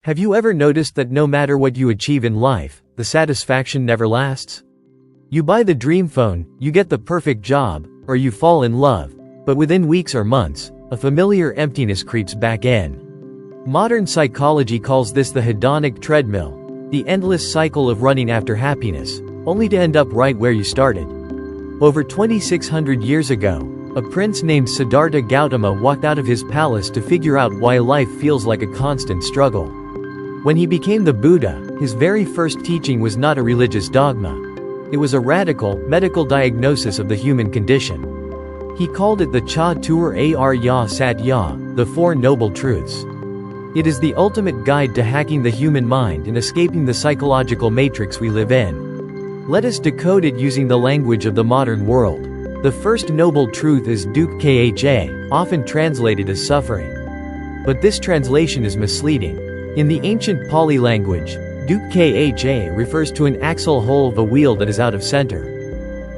Have you ever noticed that no matter what you achieve in life, the satisfaction never lasts? You buy the dream phone, you get the perfect job, or you fall in love, but within weeks or months, a familiar emptiness creeps back in. Modern psychology calls this the hedonic treadmill, the endless cycle of running after happiness, only to end up right where you started. Over 2,600 years ago, a prince named Siddhartha Gautama walked out of his palace to figure out why life feels like a constant struggle. When he became the Buddha, his very first teaching was not a religious dogma. It was a radical, medical diagnosis of the human condition. He called it the Chatur Arya Satya, the Four Noble Truths. It is the ultimate guide to hacking the human mind and escaping the psychological matrix we live in. Let us decode it using the language of the modern world. The first noble truth is Dook-kha, often translated as suffering. But this translation is misleading. In the ancient Pali language, Dook-kha refers to an axle hole of a wheel that is out of center.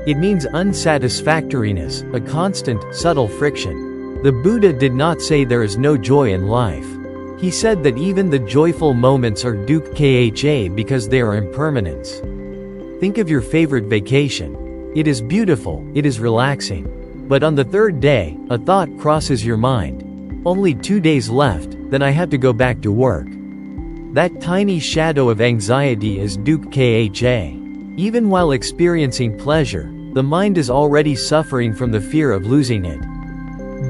It means unsatisfactoriness, a constant, subtle friction. The Buddha did not say there is no joy in life. He said that even the joyful moments are Dook-kha because they are impermanence. Think of your favorite vacation. It is beautiful, it is relaxing. But on the third day, a thought crosses your mind. Only 2 days left, then I have to go back to work. That tiny shadow of anxiety is Dook-kha. Even while experiencing pleasure, the mind is already suffering from the fear of losing it.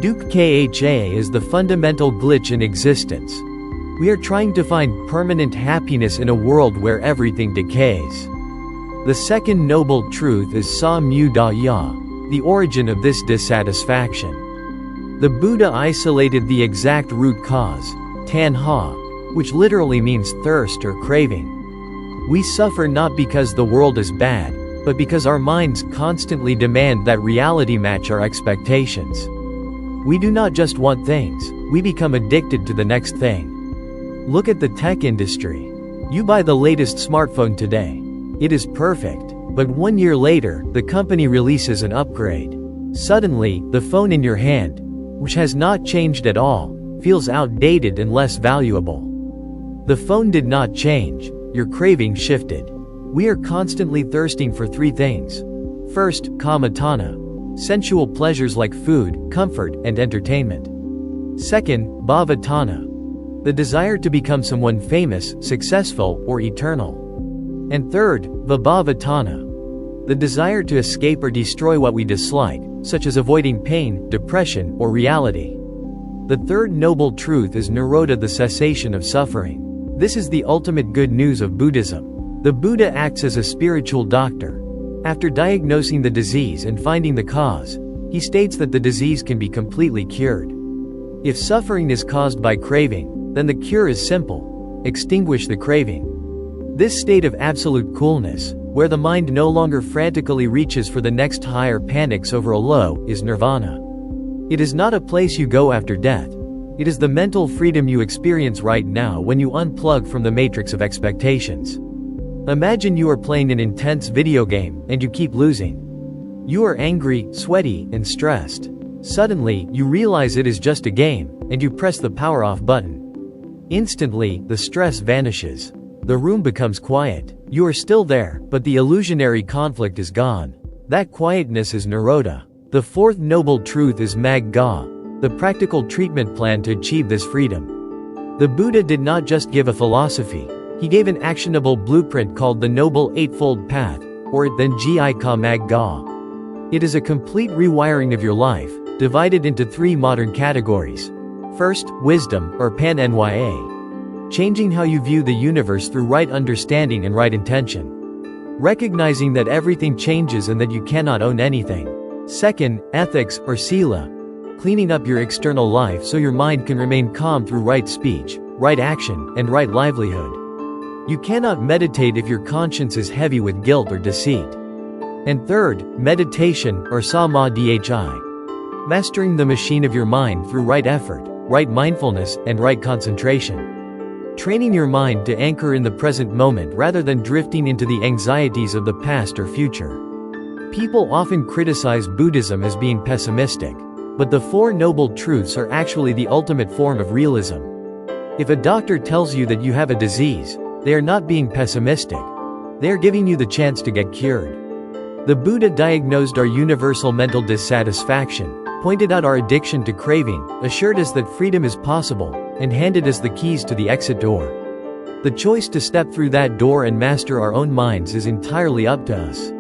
Dook-kha is the fundamental glitch in existence. We are trying to find permanent happiness in a world where everything decays. The second noble truth is Sa-mu-da-ya, the origin of this dissatisfaction. The Buddha isolated the exact root cause, tanha, which literally means thirst or craving. We suffer not because the world is bad, but because our minds constantly demand that reality match our expectations. We do not just want things, we become addicted to the next thing. Look at the tech industry. You buy the latest smartphone today. It is perfect, but 1 year later, the company releases an upgrade. Suddenly, the phone in your hand, which has not changed at all, feels outdated and less valuable. The phone did not change, your craving shifted. We are constantly thirsting for three things. First, kamatana, sensual pleasures like food, comfort, and entertainment. Second, bhavatana, the desire to become someone famous, successful, or eternal. And third, vibhavatana, the desire to escape or destroy what we dislike, such as avoiding pain, depression, or reality. The third noble truth is nirodha, the cessation of suffering. This is the ultimate good news of Buddhism. The Buddha acts as a spiritual doctor. After diagnosing the disease and finding the cause, he states that the disease can be completely cured. If suffering is caused by craving, then the cure is simple: extinguish the craving. This state of absolute coolness, where the mind no longer frantically reaches for the next high or panics over a low, is nirvana. It is not a place you go after death. It is the mental freedom you experience right now when you unplug from the matrix of expectations. Imagine you are playing an intense video game, and you keep losing. You are angry, sweaty, and stressed. Suddenly, you realize it is just a game, and you press the power off button. Instantly, the stress vanishes. The room becomes quiet. You are still there, but the illusionary conflict is gone. That quietness is nirodha. The fourth noble truth is magga, the practical treatment plan to achieve this freedom. The Buddha did not just give a philosophy. He gave an actionable blueprint called the Noble Eightfold Path, or Dook-kha Magga. It is a complete rewiring of your life, divided into three modern categories. First, wisdom, or pan-nya. Changing how you view the universe through right understanding and right intention. Recognizing that everything changes and that you cannot own anything. Second, ethics, or sila. Cleaning up your external life so your mind can remain calm through right speech, right action, and right livelihood. You cannot meditate if your conscience is heavy with guilt or deceit. And third, meditation, or samadhi. Mastering the machine of your mind through right effort, right mindfulness, and right concentration. Training your mind to anchor in the present moment rather than drifting into the anxieties of the past or future. People often criticize Buddhism as being pessimistic, but the Four Noble Truths are actually the ultimate form of realism. If a doctor tells you that you have a disease, they are not being pessimistic. They are giving you the chance to get cured. The Buddha diagnosed our universal mental dissatisfaction, pointed out our addiction to craving, assured us that freedom is possible, and handed us the keys to the exit door. The choice to step through that door and master our own minds is entirely up to us.